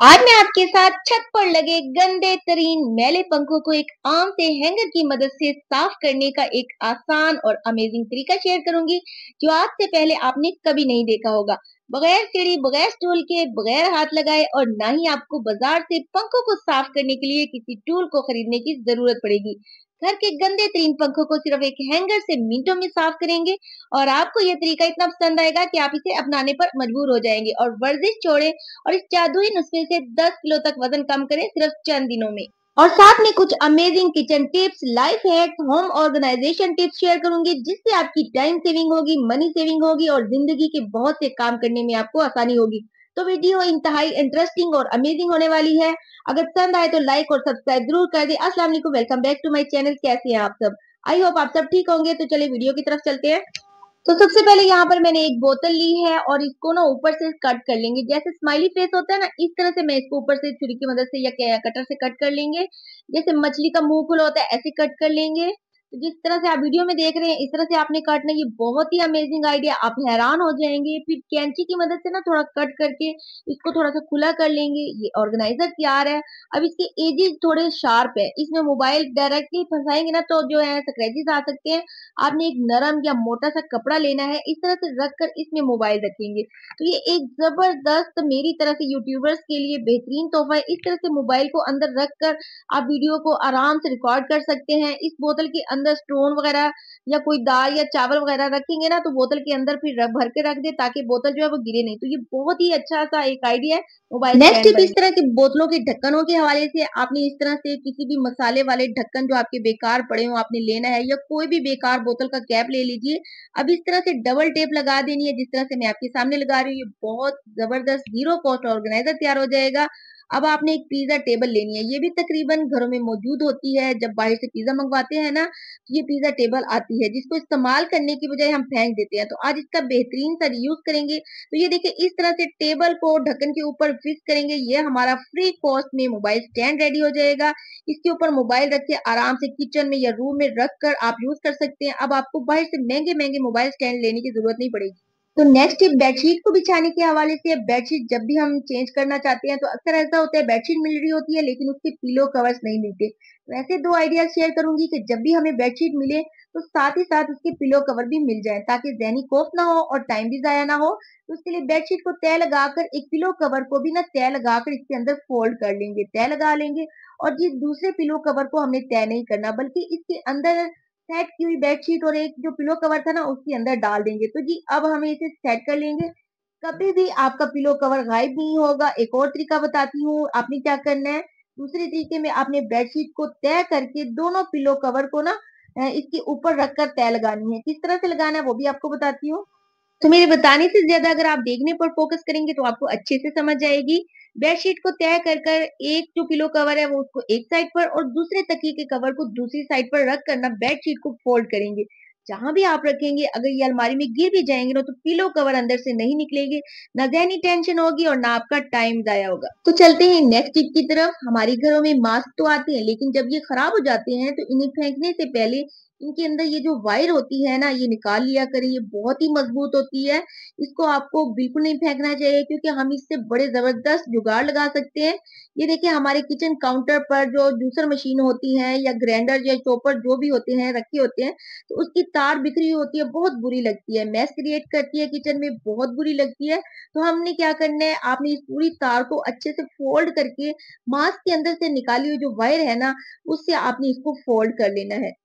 आज मैं आपके साथ छत पर लगे गंदे तरीन मैले पंखों को एक आम से हैंगर की मदद से साफ करने का एक आसान और अमेजिंग तरीका शेयर करूंगी जो आज से पहले आपने कभी नहीं देखा होगा। बगैर सीढ़ी, बगैर स्टूल के, बगैर हाथ लगाए और ना ही आपको बाजार से पंखों को साफ करने के लिए किसी टूल को खरीदने की जरूरत पड़ेगी। घर के गंदे तरीन पंखों को सिर्फ एक हैंगर से मिनटों में साफ करेंगे और आपको यह तरीका इतना पसंद आएगा कि आप इसे अपनाने पर मजबूर हो जाएंगे और वर्जिश छोड़े और इस जादुई नुस्खे से 10 किलो तक वजन कम करें सिर्फ चंद दिनों में। और साथ में कुछ amazing kitchen tips, life hacks, home organization tips share करूंगी जिससे आपकी टाइम सेविंग होगी, मनी सेविंग होगी और जिंदगी के बहुत से काम करने में आपको आसानी होगी। तो वीडियो इंतहाई इंटरेस्टिंग और अमेजिंग होने वाली है। अगर पसंद आए तो लाइक और सब्सक्राइब जरूर कर दे। अस्सलाम वालेकुम, welcome back to my channel. कैसे हैं आप सब? आई होप आप सब ठीक होंगे। तो चलिए वीडियो की तरफ चलते हैं। तो सबसे पहले यहाँ पर मैंने एक बोतल ली है और इसको ना ऊपर से कट कर लेंगे। जैसे स्माइली फेस होता है ना, इस तरह से मैं इसको ऊपर से छुरी की मदद से या कटर से कट कर लेंगे। जैसे मछली का मुंह खुला होता है ऐसे कट कर लेंगे। तो जिस तरह से आप वीडियो में देख रहे हैं इस तरह से आपने काटना। ये बहुत ही अमेजिंग आइडिया, आप हैरान हो जाएंगे। फिर कैंची की मदद से ना थोड़ा कट करके इसको थोड़ा सा खुला कर लेंगे। ये ऑर्गेनाइजर तैयार है। अब इसके एजेस थोड़े शार्प है, इसमें मोबाइल डायरेक्टली फंसाएंगे ना तो जो है स्क्रैचेस आ सकते हैं। आपने एक नरम या मोटा सा कपड़ा लेना है, इस तरह से रख कर इसमें मोबाइल रखेंगे। तो ये एक जबरदस्त मेरी तरह से यूट्यूबर्स के लिए बेहतरीन तोहफा है। इस तरह से मोबाइल को अंदर रख कर आप वीडियो को आराम से रिकॉर्ड कर सकते हैं। इस बोतल के अंदर स्टोन वगैरह या कोई दाल या चावल वगैरह रखेंगे ना तो बोतल के अंदर फिर भर के रख दे ताकि बोतल जो है वो गिरे नहीं। तो ये बहुत ही अच्छा सा एक आइडिया है मोबाइल नेक्स्ट टिप इस तरह की बोतलों के ढक्कनों के हवाले से आपने इस तरह से किसी भी मसाले वाले ढक्कन जो आपके बेकार पड़े हो आपने लेना है, या कोई भी बेकार बोतल का कैप ले लीजिए। अब इस तरह से डबल टेप लगा देनी है जिस तरह से मैं आपके सामने लगा रही हूँ। ये बहुत जबरदस्त जीरो कॉस्ट ऑर्गेनाइजर तैयार हो जाएगा। अब आपने एक पिज्जा टेबल लेनी है, ये भी तकरीबन घरों में मौजूद होती है। जब बाहर से पिज्जा मंगवाते हैं ना तो ये पिज्जा टेबल आती है जिसको इस्तेमाल करने की बजाय हम फेंक देते हैं। तो आज इसका बेहतरीन सा यूज करेंगे। तो ये देखिए इस तरह से टेबल को ढक्कन के ऊपर फिक्स करेंगे। ये हमारा फ्री कॉस्ट में मोबाइल स्टैंड रेडी हो जाएगा। इसके ऊपर मोबाइल रख के आराम से किचन में या रूम में रख कर आप यूज कर सकते हैं। अब आपको बाहर से महंगे महंगे मोबाइल स्टैंड लेने की जरूरत नहीं पड़ेगी। तो नेक्स्ट टिप बेडशीट को बिछाने के हवाले से। बेडशीट जब भी हम चेंज करना चाहते हैं तो अक्सर ऐसा होता है बेडशीट मिल रही होती है लेकिन उसके पिलो कवर्स नहीं मिलते। तो ऐसे दो आइडिया शेयर करूंगी कि जब भी हमें बेडशीट मिले तो साथ ही साथ उसके पिलो कवर भी मिल जाए ताकि ज़हनी खौफ ना हो और टाइम भी जाया ना हो। तो उसके लिए बेडशीट को तय लगाकर एक पिलो कवर को भी ना तय लगाकर इसके अंदर फोल्ड कर लेंगे, तय लगा लेंगे। और जिस दूसरे पिलो कवर को हमने तय नहीं करना बल्कि इसके अंदर सेट की हुई बेडशीट और एक जो पिलो कवर था ना उसके अंदर डाल देंगे। तो जी अब हमें इसे सेट कर लेंगे। कभी भी आपका पिलो कवर गायब नहीं होगा। एक और तरीका बताती हूँ आपने क्या करना है। दूसरे तरीके में आपने बेडशीट को तय करके दोनों पिलो कवर को ना इसके ऊपर रखकर तय लगानी है। किस तरह से लगाना है वो भी आपको बताती हूँ। तो मेरे बताने से ज्यादा अगर आप देखने पर फोकस करेंगे तो आपको अच्छे से समझ जाएगी। बेडशीट को तय कर कर एक जो पिलो कवर है वो उसको एक साइड पर और दूसरे तकिए के कवर को दूसरी साइड पर रख कर ना बेडशीट को फोल्ड करेंगे। जहां भी आप रखेंगे अगर ये अलमारी में गिर भी जाएंगे ना तो पिलो कवर अंदर से नहीं निकलेंगे। ना ज़हनी टेंशन होगी और ना आपका टाइम जाया होगा। तो चलते हैं नेक्स्ट टिप की तरफ। हमारे घरों में मास्क तो आते हैं लेकिन जब ये खराब हो जाते हैं तो इन्हें फेंकने से पहले इनके अंदर ये जो वायर होती है ना ये निकाल लिया करें। ये बहुत ही मजबूत होती है। इसको आपको बिल्कुल नहीं फेंकना चाहिए क्योंकि हम इससे बड़े जबरदस्त जुगाड़ लगा सकते हैं। ये देखिए हमारे किचन काउंटर पर जो जूसर मशीन होती है या ग्राइंडर या चॉपर जो भी होते हैं रखे होते हैं तो उसकी तार बिखरी होती है, बहुत बुरी लगती है, मैस क्रिएट करती है किचन में, बहुत बुरी लगती है। तो हमने क्या करना है, आपने इस पूरी तार को अच्छे से फोल्ड करके मास्क के अंदर से निकाली हुई जो वायर है ना उससे आपने इसको फोल्ड कर लेना है।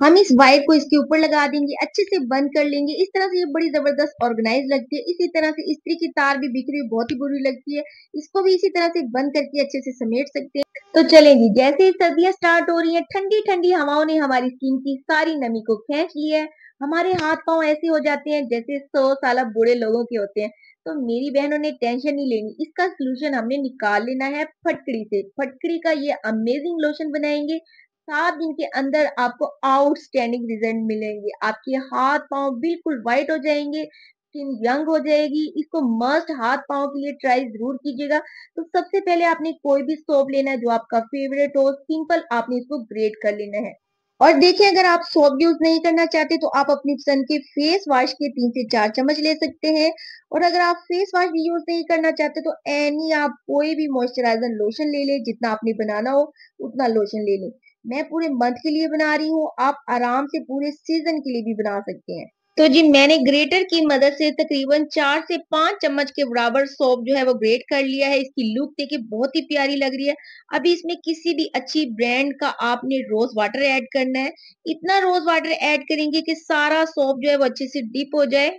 हम इस वायर को इसके ऊपर लगा देंगे, अच्छे से बंद कर लेंगे। इस तरह से ये बड़ी जबरदस्त ऑर्गेनाइज लगती है। इसी तरह से इस्त्री की तार भी बिखरी हुई बहुत ही बुरी लगती है, इसको भी इसी तरह से बंद करके अच्छे से समेट सकते हैं। तो चलें जी, जैसे ही सर्दियां स्टार्ट हो रही हैं ठंडी ठंडी हवाओं ने हमारी स्किन की सारी नमी को खींच लिया है। हमारे हाथ पांव ऐसे हो जाते हैं जैसे 100 साल बूढ़े लोगों के होते हैं। तो मेरी बहनों ने टेंशन नहीं लेनी, इसका सोल्यूशन हमने निकाल लेना है फटकड़ी से। फटकड़ी का ये अमेजिंग लोशन बनाएंगे। 7 दिन के अंदर आपको आउटस्टैंडिंग रिजल्ट मिलेंगे। आपके हाथ पांव बिल्कुल व्हाइट हो जाएंगे, स्किन यंग हो जाएगी। इसको मस्ट हाथ पांव के लिए ट्राई जरूर कीजिएगा। तो सबसे पहले आपने कोई भी सोप लेना है जो आपका फेवरेट हो, सिंपल आपने इसको ग्रेट कर लेना है। और देखिए अगर आप सोप यूज नहीं करना चाहते तो आप अपनी पसंद के फेस वॉश के 3 से 4 चम्मच ले सकते हैं। और अगर आप फेस वॉश भी यूज नहीं करना चाहते तो एनी आप कोई भी मॉइस्चराइजर लोशन ले लें, जितना आपने बनाना हो उतना लोशन ले लें। मैं पूरे मंथ के लिए बना रही हूँ, आप आराम से पूरे सीजन के लिए भी बना सकते हैं। तो जी मैंने ग्रेटर की मदद से तकरीबन 4 से 5 चम्मच के बराबर सोप जो है वो ग्रेट कर लिया है। इसकी लुक देखिए बहुत ही प्यारी लग रही है। अभी इसमें किसी भी अच्छी ब्रांड का आपने रोज वाटर ऐड करना है। इतना रोज वाटर ऐड करेंगे कि सारा सोप जो है वो अच्छे से डिप हो जाए।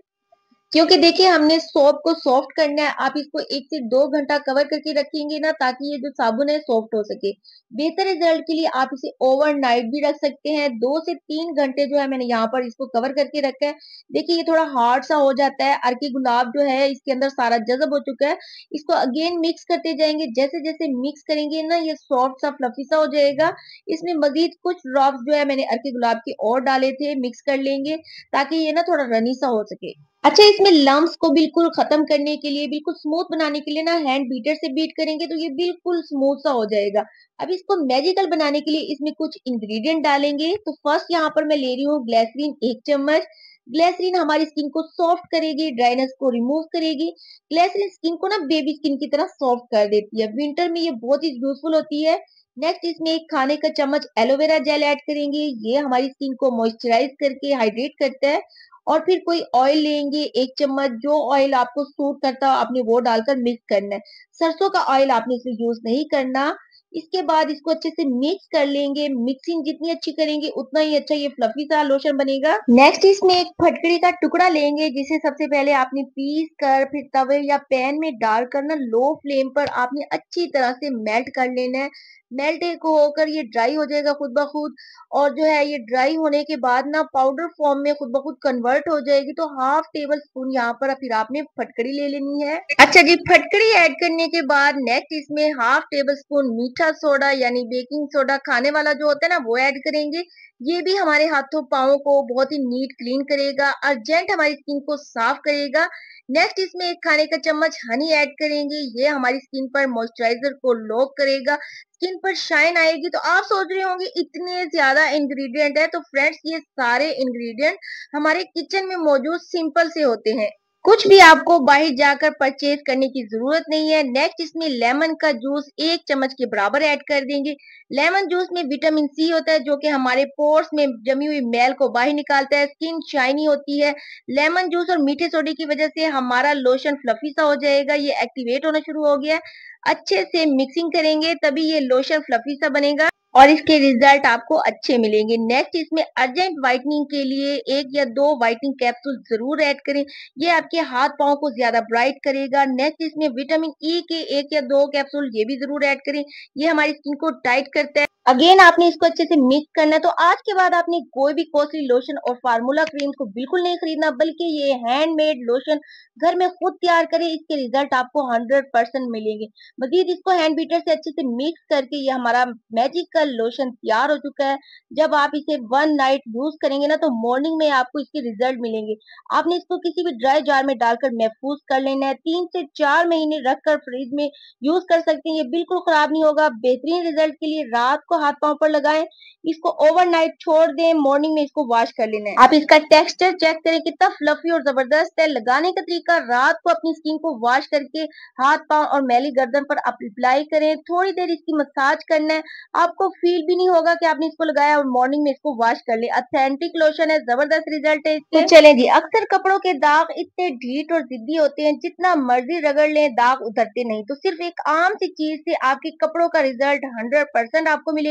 क्योंकि देखिए हमने सोप को सॉफ्ट करना है। आप इसको 1 से 2 घंटा कवर करके रखेंगे ना, ताकि ये जो साबुन है सॉफ्ट हो सके। बेहतर रिजल्ट के लिए आप इसे ओवरनाइट भी रख सकते हैं। 2 से 3 घंटे जो है मैंने यहाँ पर इसको कवर करके रखा है। देखिए ये थोड़ा हार्ड सा हो जाता है। अर्की गुलाब जो है इसके अंदर सारा जज़ब हो चुका है। इसको अगेन मिक्स करते जाएंगे। जैसे जैसे मिक्स करेंगे ना ये सॉफ्ट सा फ्लफी सा हो जाएगा। इसमें मजीद कुछ ड्रॉप्स जो है मैंने अर्की गुलाब के और डाले थे, मिक्स कर लेंगे ताकि ये ना थोड़ा रनी सा हो सके। अच्छा, इसमें लम्प्स को बिल्कुल खत्म करने के लिए, बिल्कुल स्मूथ बनाने के लिए ना हैंड बीटर से बीट करेंगे तो ये बिल्कुल स्मूथ सा हो जाएगा। अब इसको मैजिकल बनाने के लिए इसमें कुछ इंग्रेडिएंट डालेंगे। तो फर्स्ट यहाँ पर मैं ले रही हूँ ग्लिसरीन 1 चम्मच। ग्लिसरीन हमारी स्किन को सॉफ्ट करेगी, ड्राइनेस को रिमूव करेगी। ग्लिसरीन स्किन को ना बेबी स्किन की तरह सॉफ्ट कर देती है। विंटर में ये बहुत ही यूजफुल होती है। नेक्स्ट इसमें 1 खाने का चम्मच एलोवेरा जेल ऐड करेंगे। ये हमारी स्किन को मॉइस्चराइज करके हाइड्रेट करता है। और फिर कोई ऑयल लेंगे 1 चम्मच, जो ऑयल आपको सूट करता हो आपने वो डालकर मिक्स करना है। सरसों का ऑयल आपने इसमें यूज नहीं करना। इसके बाद इसको अच्छे से मिक्स कर लेंगे। मिक्सिंग जितनी अच्छी करेंगे उतना ही अच्छा ये फ्लफी सा लोशन बनेगा। नेक्स्ट इसमें एक फटकड़ी का टुकड़ा लेंगे, जिसे सबसे पहले आपने पीस कर फिर तवे या पैन में डालकर ना लो फ्लेम पर आपने अच्छी तरह से मेल्ट कर लेना है। मेल्ट होकर ये ड्राई हो जाएगा खुद ब खुद। और जो है ये ड्राई होने के बाद ना पाउडर फॉर्म में खुद ब खुद कन्वर्ट हो जाएगी। तो हाफ टेबल स्पून यहाँ पर फिर आपने फटकड़ी ले लेनी है। अच्छा जी, फटकड़ी ऐड करने के बाद नेक्स्ट इसमें हाफ टेबल स्पून मीठा सोडा यानी बेकिंग सोडा खाने वाला जो होता है ना वो ऐड करेंगे। ये भी हमारे हाथों पाओ को बहुत ही नीट क्लीन करेगा, अर्जेंट हमारी स्किन को साफ करेगा। नेक्स्ट इसमें 1 खाने का चम्मच हनी ऐड करेंगे। ये हमारी स्किन पर मॉइस्चराइजर को लॉक करेगा, स्किन पर शाइन आएगी। तो आप सोच रहे होंगे इतने ज्यादा इंग्रेडिएंट है। तो फ्रेंड्स ये सारे इंग्रेडिएंट हमारे किचन में मौजूद सिंपल से होते हैं। कुछ भी आपको बाहर जाकर परचेज करने की जरूरत नहीं है। नेक्स्ट इसमें लेमन का जूस 1 चम्मच के बराबर ऐड कर देंगे। लेमन जूस में विटामिन सी होता है, जो कि हमारे पोर्स में जमी हुई मैल को बाहर निकालता है, स्किन शाइनी होती है। लेमन जूस और मीठे सोडे की वजह से हमारा लोशन फ्लफी सा हो जाएगा। ये एक्टिवेट होना शुरू हो गया है। अच्छे से मिक्सिंग करेंगे तभी ये लोशन फ्लफी सा बनेगा और इसके रिजल्ट आपको अच्छे मिलेंगे। नेक्स्ट इसमें अर्जेंट व्हाइटनिंग के लिए 1 या 2 व्हाइटनिंग कैप्सूल जरूर ऐड करें। ये आपके हाथ पांव को ज्यादा ब्राइट करेगा। नेक्स्ट इसमें विटामिन ई के 1 या 2 कैप्सूल ये भी जरूर ऐड करें। ये हमारी स्किन को टाइट करता है। अगेन आपने इसको अच्छे से मिक्स करना है। तो आज के बाद आपने कोई भी कॉस्टली लोशन और फार्मूला क्रीम को बिल्कुल नहीं खरीदना, बल्कि ये हैंडमेड लोशन घर में खुद तैयार करें। इसके रिजल्ट आपको 100% मिलेंगे। मजीद इसको हैंड बीटर से अच्छे से मिक्स करके ये हमारा मैजिकल लोशन तैयार हो चुका है। जब आप इसे 1 नाइट यूज करेंगे ना तो मॉर्निंग में आपको इसके रिजल्ट मिलेंगे। आपने इसको किसी भी ड्राई जार में डालकर महफूज कर लेना है। 3 से 4 महीने रखकर फ्रिज में यूज कर सकते हैं। ये बिल्कुल खराब नहीं होगा। बेहतरीन रिजल्ट के लिए रात को हाथ पांव पर लगाएं, इसको ओवरनाइट छोड़ दें, मॉर्निंग में इसको वॉश कर लेना है। आप इसका टेक्सचर चेक करें कितना फ्लफी और जबरदस्त है। लगाने का तरीका, रात को अपनी स्किन को वॉश करके हाथ पांव और मैली गर्दन पर अप्लाई करें। थोड़ी देर इसकी मसाज करना है। आपको फील भी नहीं होगा कि आपने इसको लगाया और मॉर्निंग में इसको वॉश कर ले। ऑथेंटिक लोशन है, जबरदस्त रिजल्ट है इसके। तो चलें जी, अक्सर कपड़ों के दाग इतने ढीठ और जिद्दी होते हैं, जितना मर्जी रगड़ लें दाग उतरते नहीं। तो सिर्फ एक आम सी चीज से आपके कपड़ों का रिजल्ट 100% आपको मिलेगा।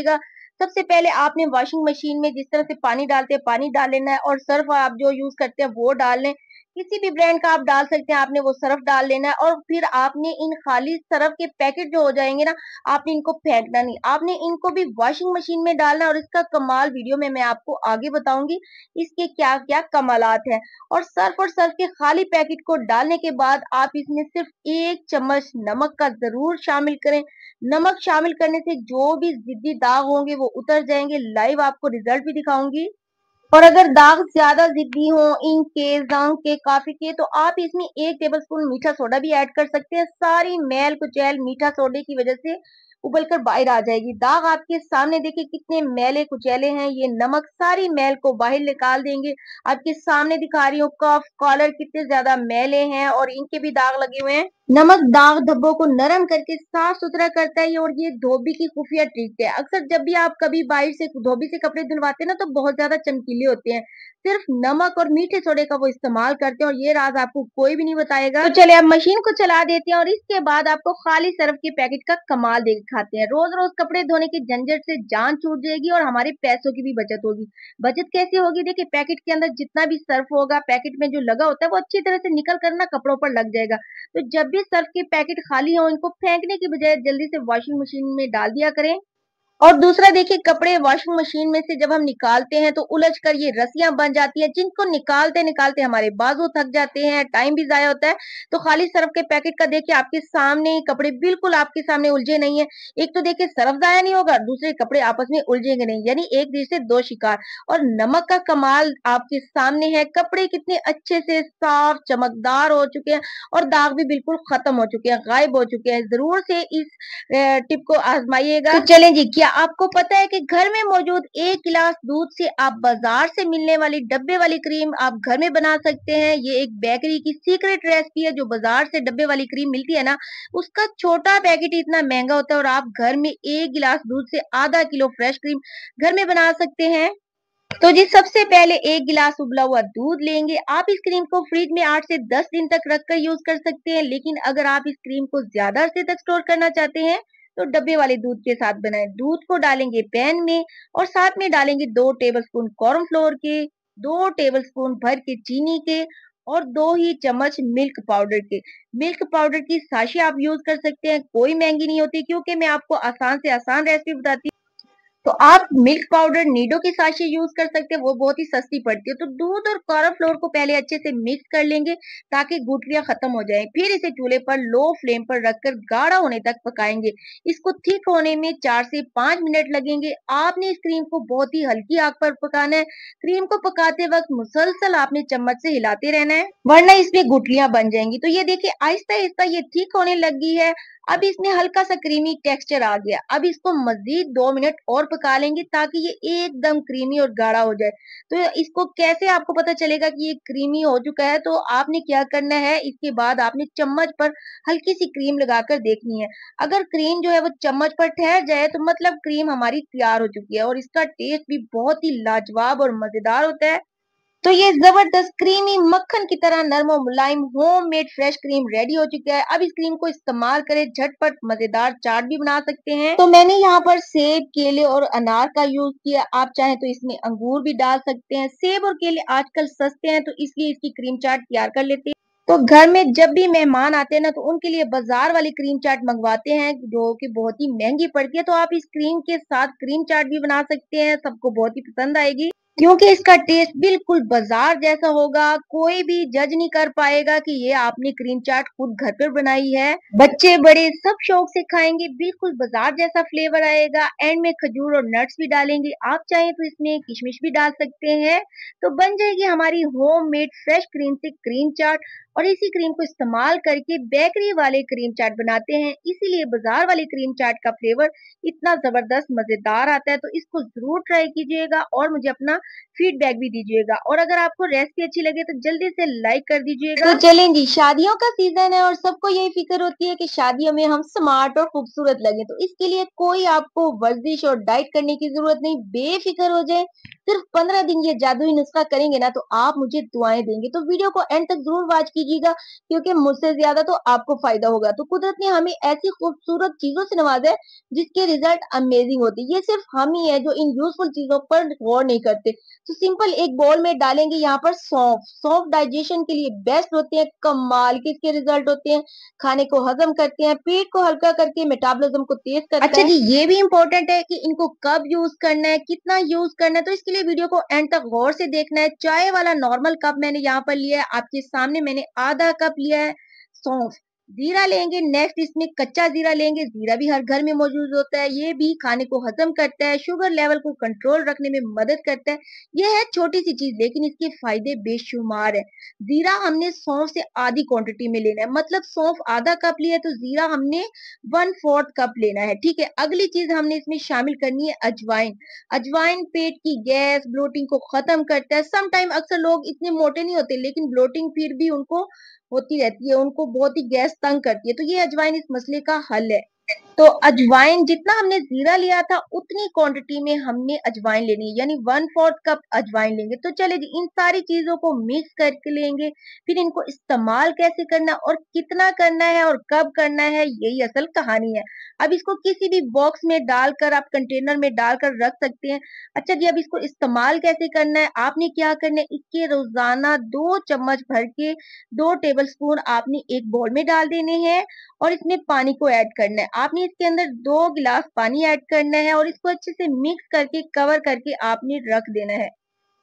सबसे पहले आपने वॉशिंग मशीन में जिस तरह से पानी डालते हैं पानी डाल लेना है, और सर्फ आप जो यूज करते हैं वो डाल लें। किसी भी ब्रांड का आप डाल सकते हैं, आपने वो सर्फ डाल लेना है। और फिर आपने इन खाली सर्फ के पैकेट जो हो जाएंगे ना, आपने इनको फेंकना नहीं, आपने इनको भी वॉशिंग मशीन में डालना है। और इसका कमाल वीडियो में मैं आपको आगे बताऊंगी इसके क्या क्या कमालात हैं। और सर्फ के खाली पैकेट को डालने के बाद आप इसमें सिर्फ 1 चम्मच नमक का जरूर शामिल करें। नमक शामिल करने से जो भी जिद्दी दाग होंगे वो उतर जाएंगे। लाइव आपको रिजल्ट भी दिखाऊंगी। और अगर दाग ज्यादा जिद्दी हो, इंक के, जंग के, काफी के, तो आप इसमें 1 टेबल स्पून मीठा सोडा भी ऐड कर सकते हैं। सारी मैल कुचैल मीठा सोडे की वजह से उबलकर बाहर आ जाएगी। दाग आपके सामने देखिए कितने मैले कुचैले हैं, ये नमक सारी मैल को बाहर निकाल देंगे। आपके सामने दिखा रही हूँ कफ कॉलर कितने ज्यादा मैले हैं और इनके भी दाग लगे हुए हैं। नमक दाग धब्बों को नरम करके साफ सुथरा करता है और ये धोबी की खुफिया ट्रिक है। अक्सर जब भी आप कभी बाहर से धोबी से कपड़े धुलवाते हैं ना, तो बहुत ज्यादा चमकीले होते हैं। सिर्फ नमक और मीठे सोडे का वो इस्तेमाल करते हैं और ये राज आपको कोई भी नहीं बताएगा। तो चले अब मशीन को चला देते हैं और इसके बाद आपको खाली सर्फ के पैकेट का कमाल दिखाते हैं। रोज रोज कपड़े धोने की झंझट से जान छूट जाएगी और हमारे पैसों की भी बचत होगी। बचत कैसे होगी? देखिए, पैकेट के अंदर जितना भी सर्फ होगा पैकेट में जो लगा होता है वो अच्छी तरह से निकल कर ना कपड़ों पर लग जाएगा। तो जब भी सर्फ के पैकेट खाली हो, इनको फेंकने की बजाय जल्दी से वॉशिंग मशीन में डाल दिया करें। और दूसरा देखिए, कपड़े वॉशिंग मशीन में से जब हम निकालते हैं तो उलझ कर ये रस्सियां बन जाती हैं, जिनको निकालते निकालते हमारे बाजू थक जाते हैं, टाइम भी जाया होता है। तो खाली सर्फ के पैकेट का देखिए आपके सामने ही कपड़े बिल्कुल आपके सामने उलझे नहीं है। एक तो देखिए सर्फ जाया नहीं होगा, दूसरे कपड़े आपस में उलझेंगे नहीं, यानी एक तीर से दो शिकार। और नमक का कमाल आपके सामने है, कपड़े कितने अच्छे से साफ चमकदार हो चुके हैं और दाग भी बिल्कुल खत्म हो चुके हैं, गायब हो चुके हैं। जरूर से इस टिप को आजमाइएगा। तो चलें जी, क्या आपको पता है कि घर में मौजूद एक गिलास दूध से आप बाजार से मिलने वाली डब्बे वाली क्रीम आप घर में बना सकते हैं। ये एक बेकरी की सीक्रेट रेसिपी है। जो बाजार से डब्बे वाली क्रीम मिलती है ना, उसका छोटा पैकेट ही इतना महंगा होता है और आप घर में एक गिलास दूध से आधा किलो फ्रेश क्रीम घर में बना सकते हैं। तो जी, सबसे पहले एक गिलास उबला हुआ दूध लेंगे। आप इस क्रीम को फ्रिज में 8 से 10 दिन तक रखकर यूज कर सकते हैं, लेकिन अगर आप इस क्रीम को ज्यादा अरसे तक स्टोर करना चाहते हैं तो डब्बे वाले दूध के साथ बनाएं। दूध को डालेंगे पैन में और साथ में डालेंगे 2 टेबलस्पून कॉर्नफ्लोर के, 2 टेबलस्पून भर के चीनी के और 2 ही चम्मच मिल्क पाउडर के। मिल्क पाउडर की साशे आप यूज कर सकते हैं, कोई महंगी नहीं होती, क्योंकि मैं आपको आसान से आसान रेसिपी बताती हूँ। तो आप मिल्क पाउडर नीडो की साशे यूज कर सकते हैं, वो बहुत ही सस्ती पड़ती है। तो दूध और कॉर्नफ्लोर को पहले अच्छे से मिक्स कर लेंगे ताकि गुठलियां खत्म हो जाएं। फिर इसे चूल्हे पर लो फ्लेम पर रखकर गाढ़ा होने तक पकाएंगे। इसको थिक होने में 4 से 5 मिनट लगेंगे। आपने इस क्रीम को बहुत ही हल्की आग पर पकाना है। क्रीम को पकाते वक्त मुसलसल आपने चम्मच से हिलाते रहना है, वरना इसमें गुठलियां बन जाएंगी। तो ये देखिए आहिस्ता आहिस्ता ये थिक होने लगी है। अब इसमें हल्का सा क्रीमी टेक्सचर आ गया। अब इसको मजीद 2 मिनट और पका लेंगे ताकि ये एकदम क्रीमी और गाढ़ा हो जाए। तो इसको कैसे आपको पता चलेगा कि ये क्रीमी हो चुका है? तो आपने क्या करना है, इसके बाद आपने चम्मच पर हल्की सी क्रीम लगाकर देखनी है। अगर क्रीम जो है वो चम्मच पर ठहर जाए तो मतलब क्रीम हमारी तैयार हो चुकी है और इसका टेस्ट भी बहुत ही लाजवाब और मजेदार होता है। तो ये जबरदस्त क्रीमी मक्खन की तरह नरम और मुलायम होममेड फ्रेश क्रीम रेडी हो चुका है। अब इस क्रीम को इस्तेमाल करें, झटपट मजेदार चाट भी बना सकते हैं। तो मैंने यहाँ पर सेब, केले और अनार का यूज किया। आप चाहें तो इसमें अंगूर भी डाल सकते हैं। सेब और केले आजकल सस्ते हैं तो इसलिए इसकी क्रीम चाट तैयार कर लेते हैं। तो घर में जब भी मेहमान आते हैं ना, तो उनके लिए बाजार वाली क्रीम चाट मंगवाते हैं जो कि बहुत ही महंगी पड़ती है। तो आप इस क्रीम के साथ क्रीम चाट भी बना सकते हैं, सबको बहुत ही पसंद आएगी, क्योंकि इसका टेस्ट बिल्कुल बाजार जैसा होगा। कोई भी जज नहीं कर पाएगा कि ये आपने क्रीम चाट खुद घर पर बनाई है। बच्चे बड़े सब शौक से खाएंगे, बिल्कुल बाजार जैसा फ्लेवर आएगा। एंड में खजूर और नट्स भी डालेंगे, आप चाहें तो इसमें किशमिश भी डाल सकते हैं। तो बन जाएगी हमारी होममेड फ्रेश क्रीम से क्रीम चाट। और इसी क्रीम को इस्तेमाल करके बेकरी वाले क्रीम चाट बनाते हैं, इसीलिए बाजार वाली क्रीम चाट का फ्लेवर इतना जबरदस्त मजेदार आता है। तो इसको जरूर ट्राई कीजिएगा और मुझे अपना फीडबैक भी दीजिएगा। और अगर आपको रेसिपी अच्छी लगे तो जल्दी से लाइक कर दीजिएगा। तो चलें जी, शादियों का सीजन है और सबको यही फिक्र होती है कि शादियों में हम स्मार्ट और खूबसूरत लगे। तो इसके लिए कोई आपको वर्जिश और डाइट करने की जरूरत नहीं, बेफिक्र हो जाए। सिर्फ 15 दिन ये जादुई नुस्खा करेंगे ना, तो आप मुझे दुआएं देंगे। तो वीडियो को एंड तक जरूर वॉच कीजिएगा, क्योंकि मुझसे ज्यादा तो आपको फायदा होगा। तो कुदरत ने हमें ऐसी खूबसूरत चीजों से नवाजा है जिसके रिजल्ट अमेजिंग होते हैं। ये सिर्फ हम ही है जो इन यूजफुल चीजों पर गौर नहीं करते। तो सिंपल एक बाउल में डालेंगे यहाँ पर सौंफ। सौंफ डाइजेशन के लिए बेस्ट होते हैं, कमाल के इसके रिजल्ट होते हैं। खाने को हजम करते हैं, पेट को हल्का करके मेटाबॉलिज्म को तेज करता है। अच्छा जी, ये भी इम्पोर्टेंट है कि इनको कब यूज करना है, कितना यूज करना है। तो इसके लिए वीडियो को एंड तक गौर से देखना है। चाय वाला नॉर्मल कप मैंने यहाँ पर लिया है, आपके सामने मैंने आधा कप लिया है सौंफ। जीरा लेंगे, नेक्स्ट इसमें कच्चा जीरा लेंगे। जीरा भी हर घर में मौजूद होता है, ये भी खाने को हजम करता है, शुगर लेवल को कंट्रोल रखने में मदद करता है। ये है छोटी सी चीज, लेकिन इसके फायदे बेशुमार है। जीरा हमने सौंफ से आधी क्वांटिटी में लेना है, मतलब सौंफ आधा कप लिया तो जीरा हमने 1/4 कप लेना है। ठीक है, अगली चीज हमने इसमें शामिल करनी है अजवाइन। अजवाइन पेट की गैस, ब्लोटिंग को खत्म करता है। सम टाइम अक्सर लोग इतने मोटे नहीं होते, लेकिन ब्लोटिंग फिर भी उनको होती रहती है, उनको बहुत ही गैस तंग करती है, तो ये अजवाइन इस मसले का हल है। तो अजवाइन जितना हमने जीरा लिया था उतनी क्वांटिटी में हमने अजवाइन लेनी है, यानी 1/4 कप अजवाइन लेंगे। तो चले जी, इन सारी चीजों को मिक्स करके लेंगे। फिर इनको इस्तेमाल कैसे करना और कितना करना है और कब करना है, यही असल कहानी है। अब इसको किसी भी बॉक्स में डालकर, आप कंटेनर में डालकर रख सकते हैं। अच्छा जी, अब इसको इस्तेमाल कैसे करना है, आपने क्या करना है, इसके रोजाना 2 चम्मच भर के 2 टेबल स्पून आपने एक बाउल में डाल देने हैं और इसमें पानी को ऐड करना है। आपने इसके अंदर 2 गिलास पानी ऐड करना है और इसको अच्छे से मिक्स करके कवर करके आपने रख देना है।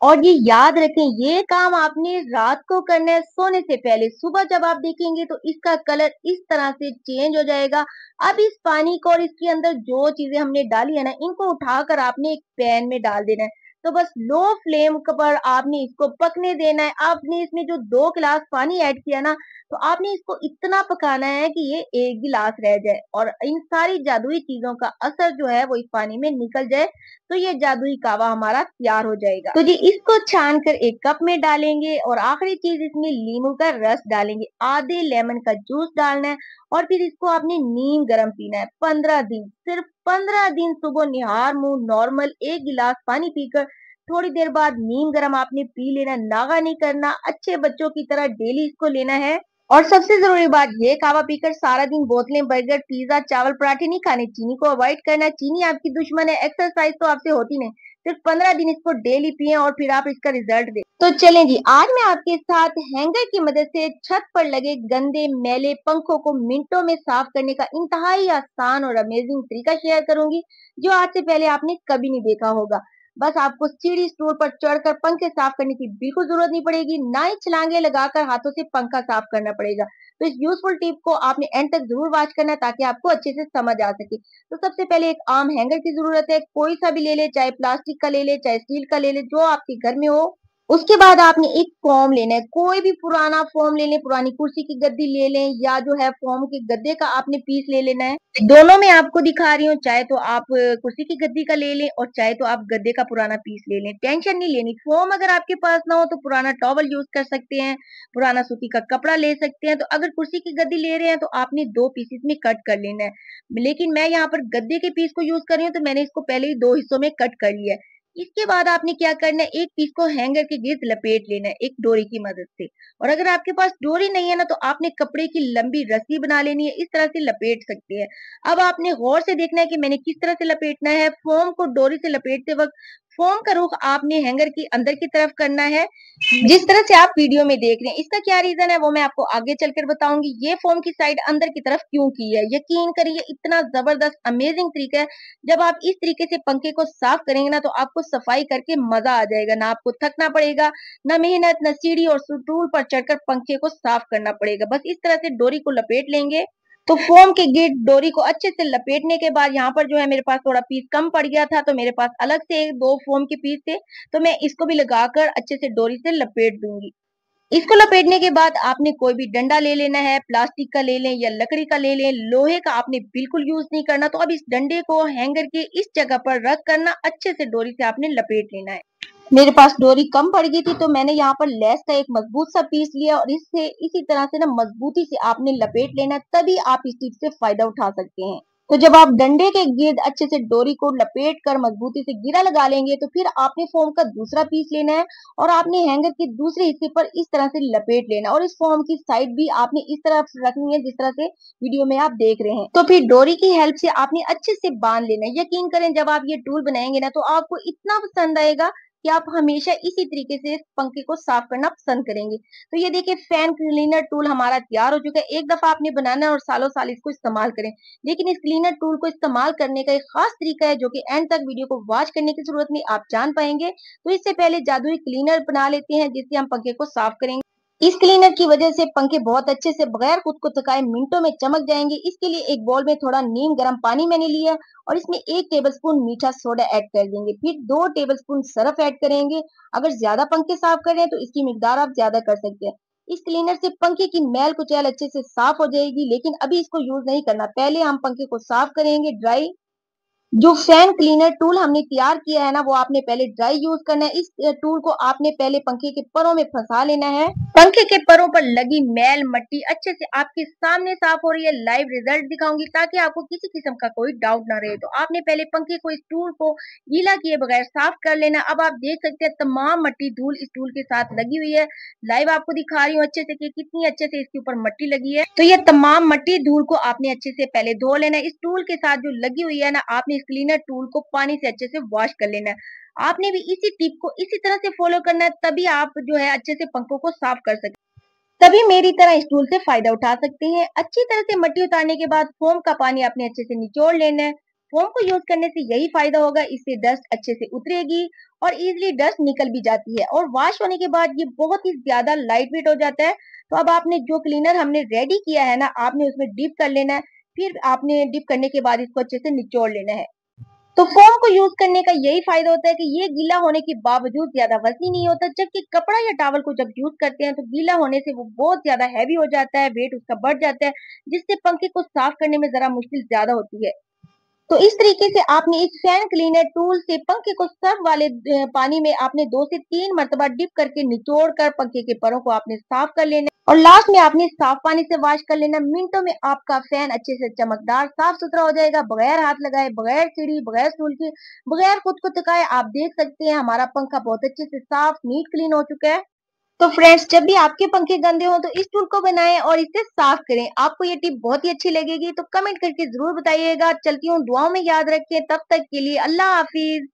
और ये याद रखें, ये काम आपने रात को करना है सोने से पहले। सुबह जब आप देखेंगे तो इसका कलर इस तरह से चेंज हो जाएगा। अब इस पानी को और इसके अंदर जो चीजें हमने डाली है ना, इनको उठाकर आपने एक पैन में डाल देना है। तो बस लो फ्लेम पर आपने इसको पकने देना है। आपने इसमें जो 2 गिलास पानी ऐड किया ना, तो आपने इसको इतना पकाना है कि ये 1 गिलास रह जाए और इन सारी जादुई चीजों का असर जो है वो इस पानी में निकल जाए, तो ये जादुई कावा हमारा तैयार हो जाएगा। तो जी, इसको छान कर एक कप में डालेंगे और आखिरी चीज इसमें नींबू का रस डालेंगे, आधे लेमन का जूस डालना है और फिर इसको आपने नीम गरम पीना है 15 दिन, सिर्फ 15 दिन। सुबह निहार मुंह नॉर्मल 1 गिलास पानी पीकर थोड़ी देर बाद नीम गरम आपने पी लेना, नागा नहीं करना, अच्छे बच्चों की तरह डेली इसको लेना है। और सबसे जरूरी बात, ये कावा पीकर सारा दिन बोतलें, बर्गर, पिज्जा, चावल, पराठे नहीं खाने। चीनी को अवॉइड करना है, चीनी आपकी दुश्मन है। एक्सरसाइज तो आपसे होती नहीं, सिर्फ 15 दिन इसको डेली पिए और फिर आप इसका रिजल्ट दें। तो चलें जी, आज मैं आपके साथ हैंगर की मदद से छत पर लगे गंदे मैले पंखों को मिनटों में साफ करने का इंतहाई आसान और अमेजिंग तरीका शेयर करूंगी, जो आज से पहले आपने कभी नहीं देखा होगा। बस आपको सीढ़ी स्टूल पर चढ़कर पंखे साफ करने की बिल्कुल जरूरत नहीं पड़ेगी, ना ही छलांगे लगाकर हाथों से पंखा साफ करना पड़ेगा। तो इस यूजफुल टिप को आपने एंड तक जरूर वॉच करना है, ताकि आपको अच्छे से समझ आ सके। तो सबसे पहले एक आम हैंगर की जरूरत है, कोई सा भी ले ले, चाहे प्लास्टिक का ले ले, चाहे स्टील का ले ले, जो आपके घर में हो। उसके बाद आपने एक फोम लेना है, कोई भी पुराना फोम ले लें, पुरानी कुर्सी की गद्दी ले लें, या जो है फोम के गद्दे का आपने पीस ले लेना है। दोनों में आपको दिखा रही हूँ, चाहे तो आप कुर्सी की गद्दी का ले लें और चाहे तो आप गद्दे का पुराना पीस ले लें, टेंशन नहीं लेनी। फोम अगर आपके पास ना हो तो पुराना टॉवल यूज कर सकते हैं, पुराना सूती का कपड़ा ले सकते हैं। तो अगर कुर्सी की गद्दी ले रहे हैं तो आपने 2 पीसेस में कट कर लेना है, लेकिन मैं यहाँ पर गद्दे के पीस को यूज कर रही हूँ, तो मैंने इसको पहले ही 2 हिस्सों में कट कर लिया है। इसके बाद आपने क्या करना है, एक पीस को हैंगर के गिर्द लपेट लेना है एक डोरी की मदद से। और अगर आपके पास डोरी नहीं है ना, तो आपने कपड़े की लंबी रस्सी बना लेनी है, इस तरह से लपेट सकते हैं। अब आपने गौर से देखना है कि मैंने किस तरह से लपेटना है। फोम को डोरी से लपेटते वक्त फोम का रुख आपने हैंगर की अंदर की तरफ करना है, जिस तरह से आप वीडियो में देख रहे हैं। इसका क्या रीजन है वो मैं आपको आगे चलकर बताऊंगी। ये फोम की साइड अंदर की तरफ क्यों की है, यकीन करिए इतना जबरदस्त अमेजिंग तरीका है। जब आप इस तरीके से पंखे को साफ करेंगे ना, तो आपको सफाई करके मजा आ जाएगा, ना आपको थकना पड़ेगा, ना मेहनत, ना सीढ़ी और स्टूल पर चढ़कर पंखे को साफ करना पड़ेगा। बस इस तरह से डोरी को लपेट लेंगे। तो फोम के गिर्द डोरी को अच्छे से लपेटने के बाद, यहाँ पर जो है मेरे पास थोड़ा पीस कम पड़ गया था, तो मेरे पास अलग से 2 फोम के पीस थे, तो मैं इसको भी लगाकर अच्छे से डोरी से लपेट दूंगी। इसको लपेटने के बाद आपने कोई भी डंडा ले लेना है, प्लास्टिक का ले लें या लकड़ी का ले लें, लोहे का आपने बिल्कुल यूज नहीं करना। तो अब इस डंडे को हैंगर के इस जगह पर रख करना अच्छे से डोरी से आपने लपेट लेना है। मेरे पास डोरी कम पड़ गई थी, तो मैंने यहाँ पर लेस का एक मजबूत सा पीस लिया और इससे इसी तरह से ना मजबूती से आपने लपेट लेना, तभी आप इस टिप से फायदा उठा सकते हैं। तो जब आप डंडे के गिर्द अच्छे से डोरी को लपेट कर मजबूती से गिरा लगा लेंगे, तो फिर आपने फोम का दूसरा पीस लेना है और आपने हैंगर के दूसरे हिस्से पर इस तरह से लपेट लेना, और इस फोम की साइड भी आपने इस तरह रखनी है जिस तरह से वीडियो में आप देख रहे हैं। तो फिर डोरी की हेल्प से आपने अच्छे से बांध लेना है। यकीन करें, जब आप ये टूल बनाएंगे ना, तो आपको इतना पसंद आएगा कि आप हमेशा इसी तरीके से पंखे को साफ करना पसंद करेंगे। तो ये देखिए, फैन क्लीनर टूल हमारा तैयार हो चुका है। एक दफा आपने बनाना है और सालों साल इसको इस्तेमाल करें। लेकिन इस क्लीनर टूल को इस्तेमाल करने का एक खास तरीका है, जो कि एंड तक वीडियो को वॉच करने की जरूरत नहीं, आप जान पाएंगे। तो इससे पहले जादुई क्लीनर बना लेते हैं जिससे हम पंखे को साफ करेंगे। इस क्लीनर की वजह से पंखे बहुत अच्छे से बगैर खुद को थकाए मिनटों में चमक जाएंगे। इसके लिए एक बाउल में थोड़ा नीम गर्म पानी मैंने लिया और इसमें 1 टेबलस्पून मीठा सोडा ऐड कर देंगे, फिर 2 टेबलस्पून सरफ ऐड करेंगे। अगर ज्यादा पंखे साफ कर रहे हैं तो इसकी मिकदार आप ज्यादा कर सकते हैं। इस क्लीनर से पंखे की मैल कुचैल अच्छे से साफ हो जाएगी, लेकिन अभी इसको यूज नहीं करना। पहले हम पंखे को साफ करेंगे ड्राई। जो फैन क्लीनर टूल हमने तैयार किया है ना, वो आपने पहले ड्राई यूज करना है। इस टूल को आपने पहले पंखे के परों में फंसा लेना है। पंखे के परों पर लगी मैल मट्टी अच्छे से आपके सामने साफ हो रही है। लाइव रिजल्ट दिखाऊंगी ताकि आपको किसी किस्म का कोई डाउट ना रहे। तो आपने पहले पंखे को इस टूल को गीला किए बगैर साफ कर लेना। अब आप देख सकते हैं तमाम मट्टी धूल इस टूल के साथ लगी हुई है। लाइव आपको दिखा रही हूँ अच्छे से कि कितनी अच्छे से इसके ऊपर मट्टी लगी है। तो ये तमाम मट्टी धूल को आपने अच्छे से पहले धो लेना है। इस टूल के साथ जो लगी हुई है ना, आपने इस क्लीनर टूल को पानी से अच्छे से वॉश कर लेना है। आपने भी इसी टिप को इसी तरह से फॉलो करना है, तभी आप जो है अच्छे से पंखों को साफ कर सकते हैं। तभी मेरी तरह इस टूल से फायदा उठा सकते हैं। अच्छी तरह से मट्टी उतारने के बाद फोम का पानी आपने अच्छे से निचोड़ लेना है। फोम को यूज करने से यही फायदा होगा, इससे डस्ट अच्छे से उतरेगी और इजीली डस्ट निकल भी जाती है। और वॉश होने के बाद ये बहुत ही ज्यादा लाइट वेट हो जाता है। तो अब आपने जो क्लीनर हमने रेडी किया है ना, आपने उसमें डिप कर लेना है। फिर आपने डिप करने के बाद इसको अच्छे से निचोड़ लेना है। तो फोम को यूज करने का यही फायदा होता है कि ये गीला होने के बावजूद ज्यादा वजनी नहीं होता, जबकि कपड़ा या टॉवल को जब यूज करते हैं तो गीला होने से वो बहुत ज्यादा हैवी हो जाता है, वेट उसका बढ़ जाता है, जिससे पंखे को साफ करने में जरा मुश्किल ज्यादा होती है। तो इस तरीके से आपने इस फैन क्लीनर टूल से पंखे को सर्फ वाले पानी में आपने 2 से 3 मरतबा डिप करके निचोड़ कर पंखे के परों को आपने साफ कर लेना और लास्ट में आपने साफ पानी से वॉश कर लेना। मिनटों में आपका फैन अच्छे से चमकदार साफ सुथरा हो जाएगा, बगैर हाथ लगाए, बगैर सीढ़ी, बगैर स्टूल के, बगैर खुद को थकाए। आप देख सकते हैं हमारा पंखा बहुत अच्छे से साफ नीट क्लीन हो चुका है। तो फ्रेंड्स, जब भी आपके पंखे गंदे हो तो इस टूल को बनाएं और इसे साफ करें। आपको ये टिप बहुत ही अच्छी लगेगी, तो कमेंट करके जरूर बताइएगा। चलती हूँ, दुआओं में याद रखें। तब तक के लिए अल्लाह हाफिज।